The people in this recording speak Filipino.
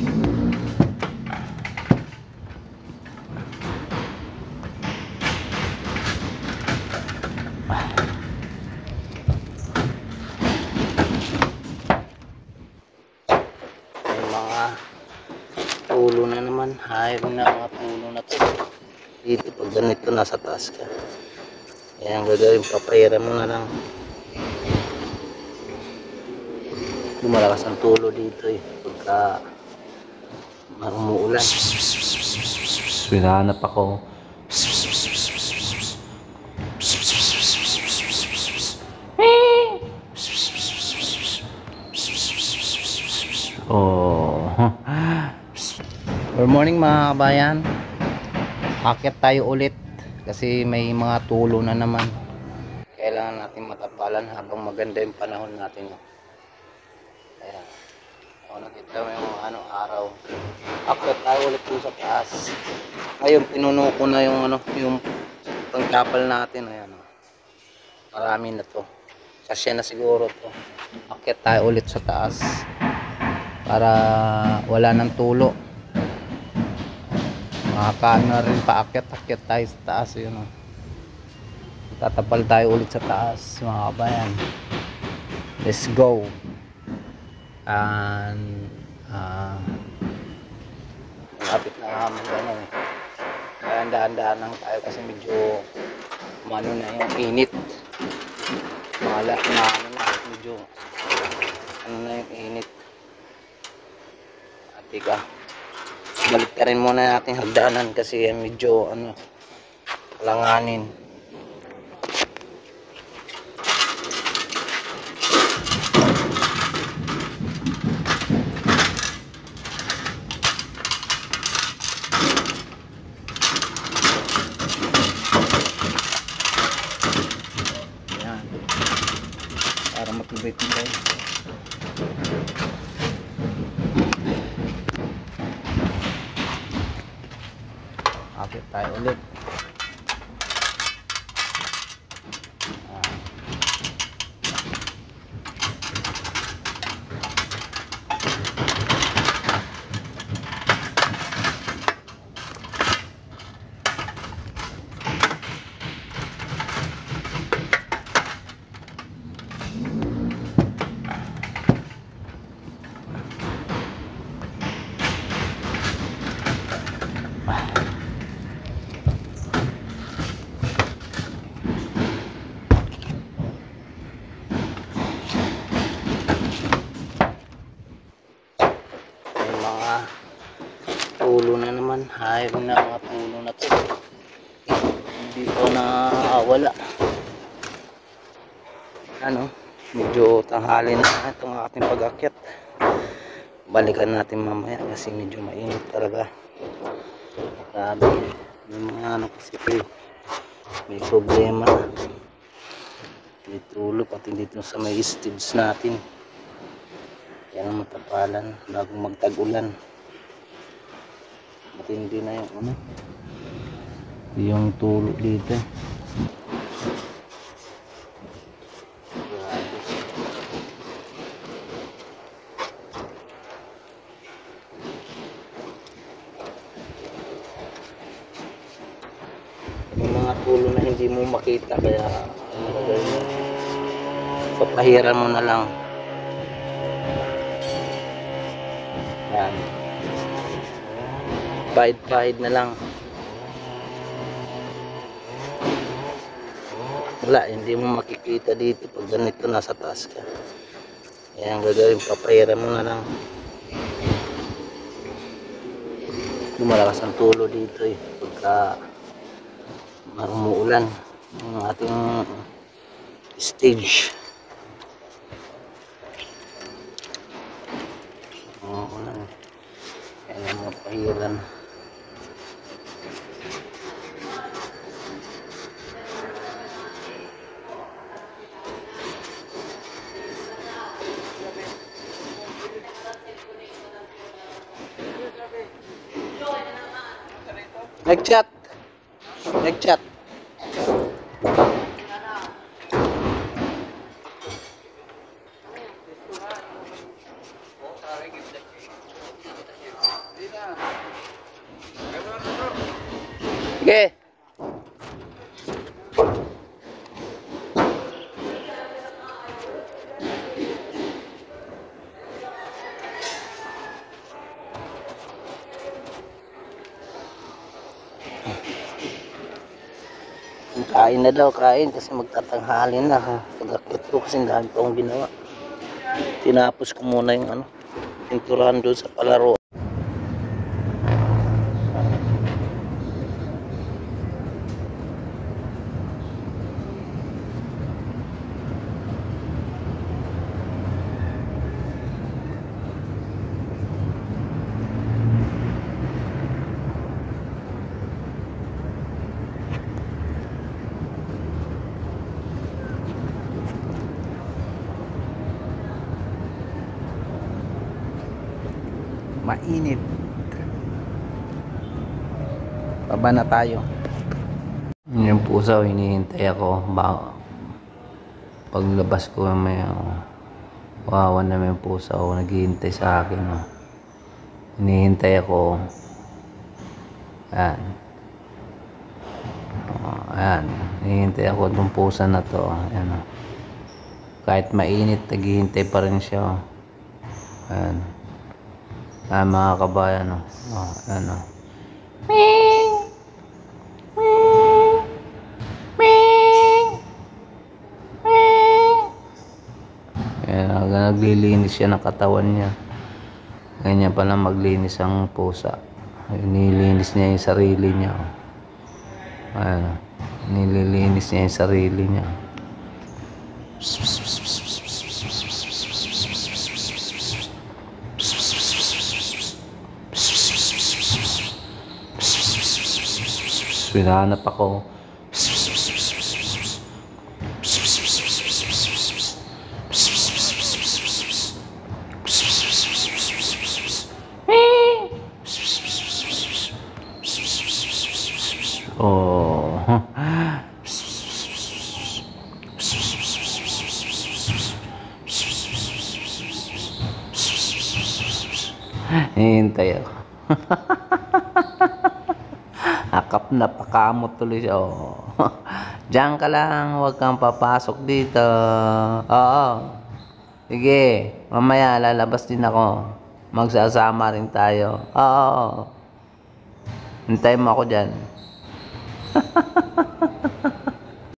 May mga tulo na naman. Hayop na mga tulo na to. Dito pag ganito nasa taas ka. Kaya ang gagawin, papahiram mo na lang. Lumalakas ang tulo dito eh. Pagka umuulan. Hinahanap ako. Oh. Good morning mga kabayan. Akyat tayo ulit kasi may mga tulo na naman. Kailangan natin matapalan habang maganda yung panahon natin. Ayan. O, nakita mo yung araw. Akyat tayo ulit dun sa taas. Ngayon pinuno ko na yung yung pangkapal natin. Ayan. Marami na to. Kasya na siguro to. Akyat tayo ulit sa taas para wala ng tulo. Makakaano na rin paakyat-akyat tayo sa taas. Yun, tatapal tayo ulit sa taas mga kabayan. Let's go. And malapit na kami kaya daan-daan lang tayo kasi medyo na yung init. Medyo na yung init. At ika balik ka rin muna natin hagdanan kasi medyo langanin. Ayan, para matibay-tibay. Akit tayo ulit. Tulo na naman. Hayop na mga tulo na to. Hindi ko na wala. Medyo tanghali na itong ating pag-akyat. Balikan natin mamaya kasi medyo mainit talaga. Grabe. May mga kasi may problema. May tulo pati dito sa may stage natin. Yan ang matapalan bagong magtag-ulan. Matindi na yung tulo dito. Yung mga tulo na hindi mo makita kaya papahiran mo na lang. Yan, pahid na lang. Wala, hindi mo makikita dito pag ganito nasa taas ka. Kaya ang gagawin, papahiran mo na lang. Lumalakas ang tulo dito eh pagka umuulan ang ating stage. Umuulan kaya mapahiran. Nag-chat. Sige. Kain na daw, kain kasi magtatanghali na. Pag-akit ko kasi dahil pa akong ginawa. Tinapos ko muna yung ano, pinturahan doon sa palaro. Mainit. Baba na tayo. Yung pusa, hinihintay ako. Paglabas ko may wawan na may pusa o naghihintay sa akin. Hinihintay ako. Ayan. Ayan. Hinihintay ako itong pusa na to. Ayan. Kahit mainit, naghihintay pa rin siya. Ayan. Ayan mga kabayan. Ayan. Ming! Ming! Ming! Ming! Ayan, naglilinis siya ng katawan niya. Ganyan pala maglinis ang pusa. Nililinis niya yung sarili niya. Ayan. Nililinis niya yung sarili niya. Hinahanap ako. Oh. Hintay ako. Akap na pakamot tuloy siya. Oh. Diyan ka lang, huwag kang papasok dito. Oo. Sige, mamaya lalabas din ako. Magsasama rin tayo. Oo. Hintay mo ako dyan.